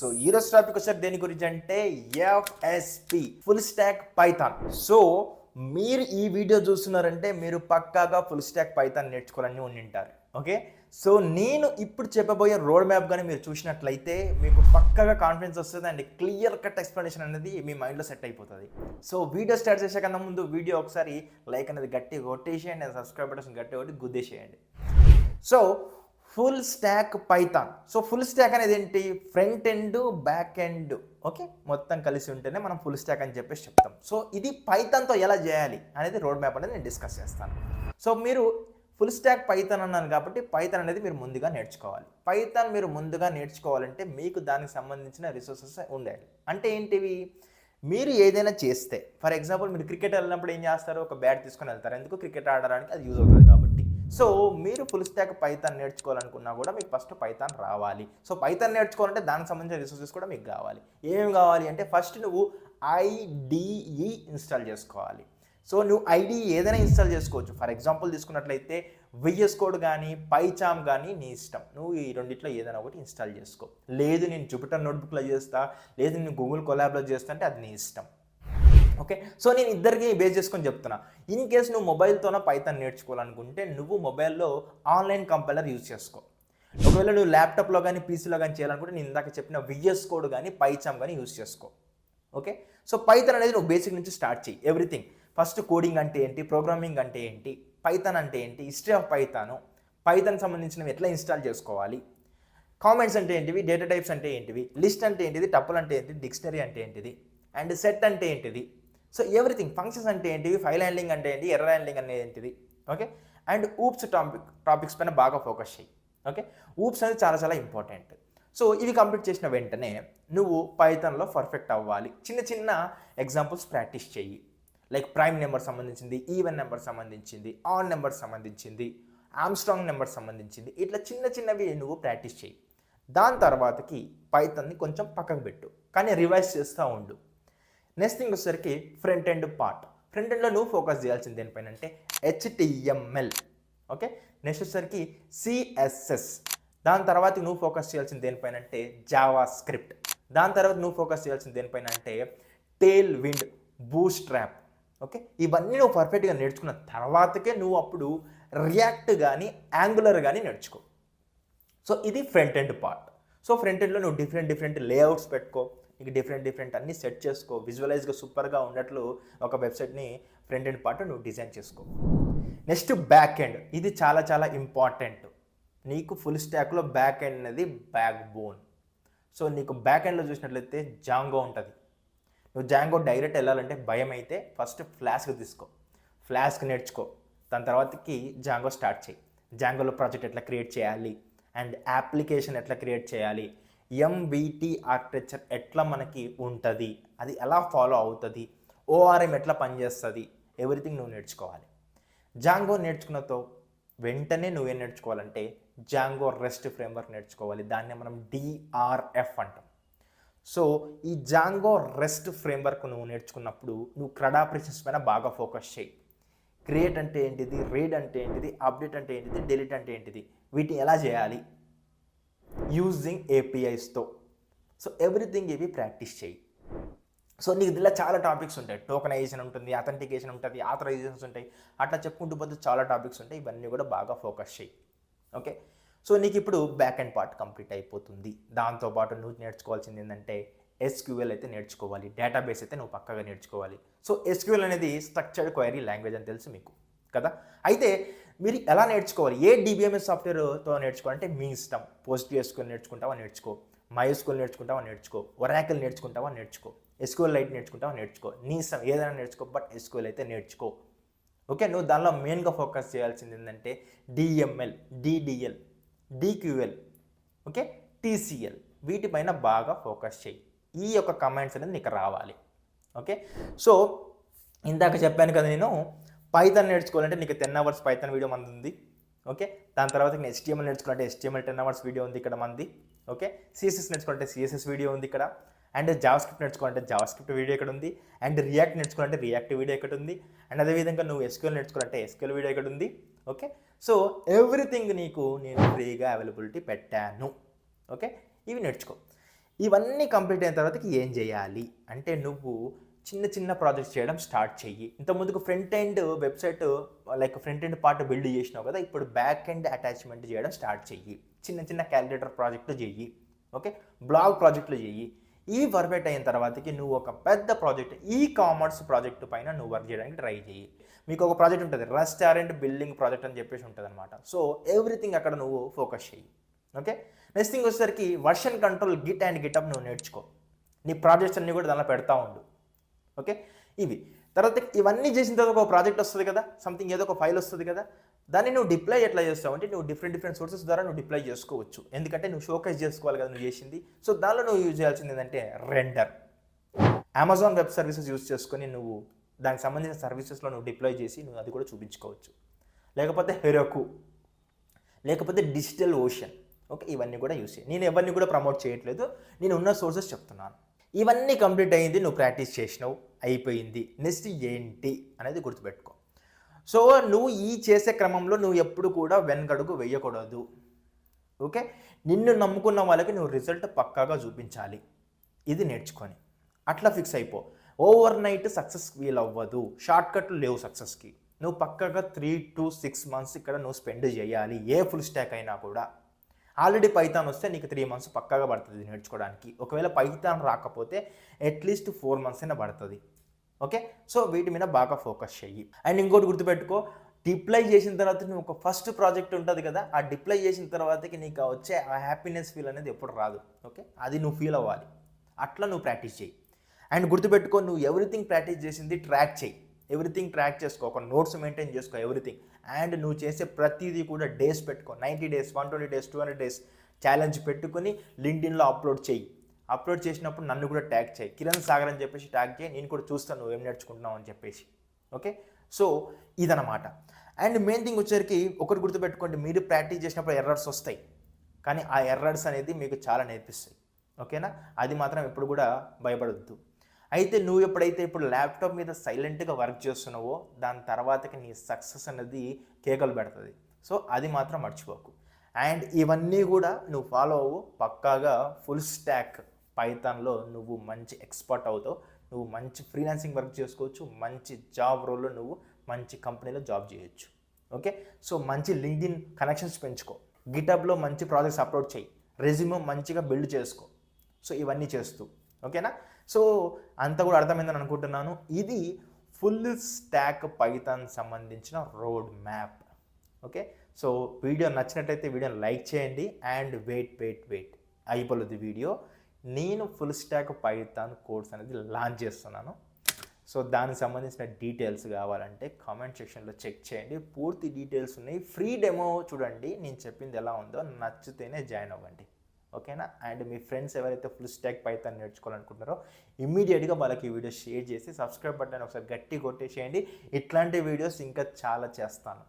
So ఈరోజు topic వచ్చారు దేని గురించి అంటే FSP full stack python. So మీరు ఈ వీడియో చూస్తున్నారంటే మీరు పక్కాగా ఫుల్ స్టాక్ పైథాన్ నేర్చుకోవాలని ఉండింటారు. ఓకే, సో నేను ఇప్పుడు చెప్పబోయే రోడ్ మ్యాప్ కానీ మీరు చూసినట్లయితే మీకు పక్కాగా కాన్ఫిడెన్స్ వస్తుంది అండ్ క్లియర్ కట్ ఎక్స్ప్లెనేషన్ అనేది మీ మైండ్లో సెట్ అయిపోతుంది. సో వీడియో స్టార్ట్ చేసే కన్నా ముందు వీడియో ఒకసారి లైక్ అనేది గట్టిగా కొట్టేసేయండి అండ్ సబ్స్క్రైబ్ బటన్ గట్టిగా కొట్టి గుద్దేసేయండి. So full stack python. So full stack అనేది ఏంటి? Front end back end okay మొత్తం కలిసి ఉంటేనే మనం ఫుల్ స్టాక్ అని చెప్పేసి చెప్తాం. సో ఇది పైథాన్తో ఎలా చేయాలి అనేది రోడ్ మ్యాప్ అనేది నేను డిస్కస్ చేస్తాను. సో మీరు ఫుల్ స్టాక్ పైథాన్ అన్నాను కాబట్టి పైథాన్ అనేది మీరు ముందుగా నేర్చుకోవాలి. పైథాన్ మీరు ముందుగా నేర్చుకోవాలంటే మీకు దానికి సంబంధించిన రిసోర్సెస్ ఉండాలి. అంటే ఏంటివి? మీరు ఏదైనా చేస్తే ఫర్ ఎగ్జాంపుల్ మీరు క్రికెట్ వెళ్ళినప్పుడు ఏం చేస్తారు? ఒక బ్యాట్ తీసుకొని వెళ్తారు. ఎందుకు? క్రికెట్ ఆడడానికి అది యూజ్ అవుతుంది కాబట్టి. సో మీరు ఫుల్ స్టాక్ పైథాన్ నేర్చుకోవాలనుకున్నా కూడా మీకు ఫస్ట్ పైథాన్ రావాలి. సో పైథాన్ నేర్చుకోవాలంటే దానికి సంబంధించిన రిసోర్సెస్ కూడా మీకు కావాలి. ఏమేమి కావాలి అంటే ఫస్ట్ నువ్వు ఐడిఈ ఇన్స్టాల్ చేసుకోవాలి. సో నువ్వు ఐడిఈ ఏదైనా ఇన్స్టాల్ చేసుకోవచ్చు. ఫర్ ఎగ్జాంపుల్ తీసుకున్నట్లయితే విఎస్ కోడ్ కానీ పైచామ్ కానీ నీ ఇష్టం. నువ్వు ఈ రెండిట్లో ఏదైనా ఒకటి ఇన్స్టాల్ చేసుకో. లేదు నేను జూపిటర్ నోట్బుక్లో చేస్తా, లేదు నేను గూగుల్ కొలాబ్లో చేస్తా అంటే అది నీ ఇష్టం. ఓకే, సో నేను ఇద్దరికి బేస్ చేసుకొని చెప్తున్నా. ఇన్ కేస్ నువ్వు మొబైల్తోనే పైథాన్ నేర్చుకోవాలనుకుంటే నువ్వు మొబైల్లో ఆన్లైన్ కంపైలర్ యూజ్ చేసుకో. ఒకవేళ నువ్వు ల్యాప్టాప్లో కానీ పీసీలో కానీ చేయాలనుకుంటే నేను ఇందాక చెప్పిన విఎస్ కోడ్ కానీ పైచామ్ కానీ యూజ్ చేసుకో. ఓకే, సో పైథాన్ అనేది నువ్వు బేసిక్ నుంచి స్టార్ట్ చేయి. ఎవ్రీథింగ్ ఫస్ట్ కోడింగ్ అంటే ఏంటి, ప్రోగ్రామింగ్ అంటే ఏంటి, పైథాన్ అంటే ఏంటి, హిస్టరీ ఆఫ్ పైథాను, పైథాన్ సంబంధించినవి ఎట్లా ఇన్స్టాల్ చేసుకోవాలి, కామెంట్స్ అంటే ఏంటివి, డేటా టైప్స్ అంటే ఏంటివి, లిస్ట్ అంటే ఏంటిది, టపుల్ అంటే ఏంటిది, డిక్షనరీ అంటే ఏంటిది, అండ్ సెట్ అంటే ఏంటిది, సో ఎవ్రీథింగ్, ఫంక్షన్స్ అంటే ఏంటివి, ఫైల్ హ్యాండ్లింగ్ అంటే ఏంటి, ఎర్రర్ హ్యాండ్లింగ్ అనేది ఏంటిది. ఓకే, అండ్ ఊప్స్ టాపిక్స్ పైన బాగా ఫోకస్ చేయి. ఓకే, ఊప్స్ అనేది చాలా చాలా ఇంపార్టెంట్. సో ఇవి కంప్లీట్ చేసిన వెంటనే నువ్వు పైథాన్లో పర్ఫెక్ట్ అవ్వాలి. చిన్న చిన్న ఎగ్జాంపుల్స్ ప్రాక్టీస్ చెయ్యి. లైక్ ప్రైమ్ నెంబర్ సంబంధించింది, ఈవెన్ నెంబర్ సంబంధించింది, ఆన్ నెంబర్ సంబంధించింది, ఆమ్స్ట్రాంగ్ నెంబర్ సంబంధించింది, ఇట్లా చిన్న చిన్నవి నువ్వు ప్రాక్టీస్ చేయి. దాని తర్వాతకి పైథాన్ని కొంచెం పక్కకు పెట్టు, కానీ రివైజ్ చేస్తూ ఉండు. నెక్స్ట్ థింగ్ వచ్చేసరికి ఫ్రంట్ ఎండ్ పార్ట్. ఫ్రంట్ ఎండ్లో నువ్వు ఫోకస్ చేయాల్సింది దేనిపైన అంటే HTML. ఓకే, నెక్స్ట్ వచ్చేసరికి CSS. దాని తర్వాత నువ్వు ఫోకస్ చేయాల్సింది దేనిపైన అంటే జావా స్క్రిప్ట్. దాని తర్వాత నువ్వు ఫోకస్ చేయాల్సింది దేనిపైన అంటే టేల్ విండ్, బూట్స్ట్రాప్. ఓకే, ఇవన్నీ నువ్వు పర్ఫెక్ట్గా నేర్చుకున్న తర్వాతకే నువ్వు అప్పుడు రియాక్ట్ కానీ యాంగులర్ కానీ నేర్చుకో. సో ఇది front end part. So front ఎండ్లో నువ్వు డిఫరెంట్ లేఅవుట్స్ పెట్టుకో, నీకు డిఫరెంట్ అన్నీ సెట్ చేసుకో. విజువలైజ్గా సూపర్గా ఉన్నట్లు ఒక వెబ్సైట్ని ఫ్రంట్ ఎండ్ పార్ట్ నువ్వు డిజైన్ చేసుకో. Next back end. ఇది చాలా చాలా ఇంపార్టెంట్. నీకు ఫుల్ స్టాక్లో బ్యాక్ ఎండ్ అనేది బ్యాక్ బోన్. సో నీకు బ్యాక్ ఎండ్లో చూసినట్లయితే జాంగో ఉంటుంది. నువ్వు జాంగో డైరెక్ట్ వెళ్ళాలంటే భయం అయితే ఫస్ట్ ఫ్లాస్క్ తీసుకో, ఫ్లాస్క్ నేర్చుకో. దాని తర్వాతకి జాంగో స్టార్ట్ చేయి. జాంగోలో ప్రాజెక్ట్ ఎట్లా క్రియేట్ చేయాలి అండ్ అప్లికేషన్ ఎట్లా క్రియేట్ చేయాలి, MVT ఆర్కిటెక్చర్ ఎట్లా మనకి ఉంటుంది, అది ఎలా ఫాలో అవుతుంది, ORM ఎట్లా పనిచేస్తుంది, ఎవ్రీథింగ్ నువ్వు నేర్చుకోవాలి. జాంగో నేర్చుకున్నతో వెంటనే నువ్వేం నేర్చుకోవాలంటే జాంగో రెస్ట్ ఫ్రేమ్వర్క్ నేర్చుకోవాలి. దాన్ని మనం DRF అంటాం. సో ఈ జాంగో రెస్ట్ ఫ్రేమ్వర్క్ నువ్వు నేర్చుకున్నప్పుడు నువ్వు CRUD ఆపరేషన్స్ పైన బాగా ఫోకస్ చేయి. క్రియేట్ అంటే ఏంటిది, రీడ్ అంటే ఏంటిది, అప్డేట్ అంటే ఏంటిది, డిలీట్ అంటే ఏంటిది, వీటిని ఎలా చేయాలి యూజింగ్ APIస్తో. సో ఎవ్రీథింగ్ ఇవి ప్రాక్టీస్ చేయి. సో నీకు ఇలా చాలా టాపిక్స్ ఉంటాయి. టోకనైజేషన్ ఉంటుంది, అథెంటికేషన్ ఉంటుంది, ఆథరైజేషన్స్ ఉంటాయి, అట్లా చెప్పుకుంటూ పోతే చాలా టాపిక్స్ ఉంటాయి. ఇవన్నీ కూడా బాగా ఫోకస్ చేయి. ఓకే, సో నీకు ఇప్పుడు బ్యాక్ అండ్ పార్ట్ కంప్లీట్ అయిపోతుంది. దాంతోపాటు నువ్వు నేర్చుకోవాల్సింది ఏంటంటే SQL అయితే నేర్చుకోవాలి. డేటాబేస్ అయితే నువ్వు పక్కగా నేర్చుకోవాలి. సో SQL అనేది స్ట్రక్చర్డ్ క్వైరీ లాంగ్వేజ్ అని తెలుసు మీకు కదా. అయితే మీరు ఎలా నేర్చుకోవాలి, ఏ DBMS సాఫ్ట్వేర్తో నేర్చుకోవాలంటే మీ ఇష్టం. PostgreSQL నేర్చుకుంటావా నేర్చుకో, MySQL నేర్చుకుంటావా నేర్చుకో, Oracle నేర్చుకుంటావా నేర్చుకో, SQLite నేర్చుకుంటావా నేర్చుకో, నీ ఇష్టం ఏదైనా నేర్చుకో, బట్ SQL అయితే నేర్చుకో. ఓకే, నువ్వు దానిలో మెయిన్గా ఫోకస్ చేయాల్సింది ఏంటంటే DML, DDL, DQL, okay, TCL, వీటిపైన బాగా ఫోకస్ చేయి. ఈ యొక్క కమాండ్స్ అనేది నీకు రావాలి. ఓకే, సో ఇందాక చెప్పాను కదా నేను పైథాన్ నేర్చుకోవాలంటే నీకు 10 hours పైథాన్ వీడియో మంది ఉంది. ఓకే, దాని తర్వాత నేను HTML నేర్చుకోవాలంటే HTML 10 hours వీడియో ఉంది ఇక్కడ మంది. ఓకే, CSS నేర్చుకోవాలంటే CSS వీడియో ఉంది ఇక్కడ. అండ్ జావాస్క్రిప్ట్ నేర్చుకోవాలంటే జావాస్క్రిప్ట్ వీడియో ఇక్కడ ఉంది. అండ్ రియాక్ట్ నేర్చుకోవాలంటే రియాక్ట్ వీడియో ఇక్కడ ఉంది. అండ్ అదేవిధంగా నువ్వు SQL నేర్చుకోవాలంటే SQL వీడియో ఇక్కడ ఉంది. ఓకే, సో ఎవ్రీథింగ్ నీకు నేను ఫ్రీగా అవైలబిలిటీ పెట్టాను. ఓకే, ఇవి నేర్చుకో. ఇవన్నీ కంప్లీట్ అయిన తర్వాతకి ఏం చేయాలి అంటే నువ్వు చిన్న చిన్న ప్రాజెక్ట్స్ చేయడం స్టార్ట్ చెయ్యి. ఇంతకుముందుకు front end website like front end part build చేసినావు కదా, ఇప్పుడు బ్యాక్ ఎండ్ అటాచ్మెంట్ చేయడం స్టార్ట్ చెయ్యి. చిన్న చిన్న క్యాలిక్యులేటర్ ప్రాజెక్టులు చెయ్యి. ఓకే, బ్లాగ్ ప్రాజెక్టులు చెయ్యి. ఇవి పర్ఫెక్ట్ అయిన తర్వాతకి నువ్వు ఒక పెద్ద ప్రాజెక్ట్ కామర్స్ ప్రాజెక్ట్ పైన నువ్వు వర్క్ చేయడానికి ట్రై చెయ్యి. మీకు ఒక ప్రాజెక్ట్ ఉంటుంది, రెస్టారెంట్ బిల్డింగ్ ప్రాజెక్ట్ అని చెప్పేసి ఉంటుంది అనమాట. సో ఎవ్రీథింగ్ అక్కడ నువ్వు ఫోకస్ చెయ్యి. ఓకే, నెక్స్ట్ థింగ్ వచ్చేసరికి version control Git and get-up నువ్వు నేర్చుకో. నీ ప్రాజెక్ట్స్ అన్నీ కూడా దానిలో పెడతా ఉండు. ఓకే, ఇవి తర్వాత ఇవన్నీ చేసిన తర్వాత ఒక ప్రాజెక్ట్ వస్తుంది కదా, సంథింగ్ ఏదో ఒక ఫైల్ వస్తుంది కదా, దాన్ని నువ్వు డిప్లై ఎట్లా చేస్తావు అంటే నువ్వు డిఫరెంట్ సోర్సెస్ ద్వారా నువ్వు డిప్లై చేసుకోవచ్చు. ఎందుకంటే నువ్వు షోకేస్ చేసుకోవాలి కదా నువ్వు చేసింది. సో దానిలో నువ్వు యూజ్ చేయాల్సింది ఏంటంటే render. Amazon web services use చేసుకొని నువ్వు దానికి సంబంధించిన సర్వీసెస్లో నువ్వు డిప్లాయ్ చేసి నువ్వు అది కూడా చూపించుకోవచ్చు. లేకపోతే హెరోకు, లేకపోతే డిజిటల్ ఓషన్. ఓకే, ఇవన్నీ కూడా యూజ్ చేయి. నేను ఎవరిని కూడా ప్రమోట్ చేయట్లేదు, నేను ఉన్న సోర్సెస్ చెప్తున్నాను. ఇవన్నీ కంప్లీట్ అయ్యింది, నువ్వు ప్రాక్టీస్ చేసినావు, అయిపోయింది. నెక్స్ట్ ఏంటి అనేది గుర్తుపెట్టుకో. సో నువ్వు ఈ చేసే క్రమంలో నువ్వు ఎప్పుడు కూడా వెనకడుగు వేయకూడదు. ఓకే, నిన్ను నమ్ముకున్న వాళ్ళకి నువ్వు రిజల్ట్ పక్కాగా చూపించాలి. ఇది నేర్చుకొని అట్లా ఫిక్స్ అయిపో. ఓవర్ నైట్ సక్సెస్ వీల్ అవ్వదు, షార్ట్ కట్లు లేవు సక్సెస్కి. నువ్వు పక్కాగా 3 to 6 months ఇక్కడ నువ్వు స్పెండ్ చేయాలి. ఏ ఫుల్ స్టాక్ అయినా కూడా. ఆల్రెడీ పైథాన్ వస్తే నీకు 3 months పక్కాగా పడుతుంది నేర్చుకోవడానికి. ఒకవేళ పైథాన్ రాకపోతే అట్లీస్ట్ 4 months అయినా పడుతుంది. ఓకే, సో వీటి మీద బాగా ఫోకస్ చెయ్యి. అండ్ ఇంకోటి గుర్తుపెట్టుకో, డిప్లై చేసిన తర్వాత నువ్వు ఒక ఫస్ట్ ప్రాజెక్ట్ ఉంటుంది కదా, ఆ డిప్లై చేసిన తర్వాతకి నీకు వచ్చే ఆ హ్యాపీనెస్ ఫీల్ అనేది ఎప్పుడు రాదు. ఓకే, అది నువ్వు ఫీల్ అవ్వాలి. అట్లా నువ్వు ప్రాక్టీస్ చేయి. అండ్ గుర్తుపెట్టుకో, నువ్వు ఎవ్రీథింగ్ ప్రాక్టీస్ చేసింది ట్రాక్ చేయి. ఎవ్రీథింగ్ ట్రాక్ చేసుకో, ఒక నోట్స్ మెయింటైన్ చేసుకో ఎవ్రీథింగ్. అండ్ నువ్వు చేసే ప్రతిదీ కూడా డేస్ పెట్టుకో. 90 days, 120 days, 200 days ఛాలెంజ్ పెట్టుకుని లింక్డ్ఇన్లో అప్లోడ్ చేయి. అప్లోడ్ చేసినప్పుడు నన్ను కూడా ట్యాగ్ చేయి, కిరణ్ సాగర్ అని చెప్పేసి ట్యాగ్ చేయి. నేను కూడా చూస్తాను నువ్వు ఏం నేర్చుకుంటున్నావు అని చెప్పేసి. ఓకే, సో ఇదనమాట. అండ్ మెయిన్ థింగ్ వచ్చేసరికి ఒకటి గుర్తుపెట్టుకోండి, మీరు ప్రాక్టీస్ చేసినప్పుడు ఎర్రర్స్ వస్తాయి, కానీ ఆ ఎర్రర్స్ అనేది మీకు చాలా నేర్పిస్తాయి. ఓకేనా, అది మాత్రం ఎప్పుడు కూడా భయపడద్దు. అయితే నువ్వు ఎప్పుడైతే ఇప్పుడు ల్యాప్టాప్ మీద సైలెంట్గా వర్క్ చేస్తున్నావో దాని తర్వాతకి నీ సక్సెస్ అనేది కేకలు పెడుతుంది. సో అది మాత్రం మర్చిపోకు. అండ్ ఇవన్నీ కూడా నువ్వు ఫాలో అవ్వు, పక్కాగా ఫుల్ స్టాక్ పైథాన్లో నువ్వు మంచి ఎక్స్పర్ట్ అవుతావు. నువ్వు మంచి ఫ్రీలాన్సింగ్ వర్క్ చేసుకోవచ్చు, మంచి జాబ్ రోల్లో నువ్వు మంచి కంపెనీలో జాబ్ చేయొచ్చు. ఓకే, సో మంచి లింక్డ్ఇన్ కనెక్షన్స్ పెంచుకో, గిటబ్లో మంచి ప్రాజెక్ట్స్ అప్లోడ్ చేయి, రెజ్యూమ్ మంచిగా బిల్డ్ చేసుకో. సో ఇవన్నీ చేస్తూ ఓకేనా. సో అంతా కూడా అర్థమైందని అనుకుంటున్నాను. ఇది ఫుల్ స్టాక్ పైథాన్ సంబంధించిన road map. Okay, so video నచ్చినట్టయితే వీడియోని లైక్ చేయండి. అండ్ వెయిట్ అయిపోలేదు వీడియో. నేను ఫుల్ స్టాక్ పైథాన్ కోర్స్ అనేది లాంచ్ చేస్తున్నాను. సో దానికి సంబంధించిన డీటెయిల్స్ కావాలంటే కామెంట్ సెక్షన్లో చెక్ చేయండి, పూర్తి డీటెయిల్స్ ఉన్నాయి. ఫ్రీ డెమో చూడండి, నేను చెప్పింది ఎలా ఉందో, నచ్చితేనే జాయిన్ అవ్వండి. ఓకేనా. అండ్ మీ ఫ్రెండ్స్ ఎవరైతే ఫుల్ స్టాక్ పైథాన్ నేర్చుకోవాలనుకుంటున్నారో ఇమ్మీడియట్గా వాళ్ళకి ఈ వీడియో షేర్ చేసి సబ్స్క్రైబ్ బటన్ ఒకసారి గట్టి కొట్టేసేయండి. ఇట్లాంటి వీడియోస్ ఇంకా చాలా చేస్తాను.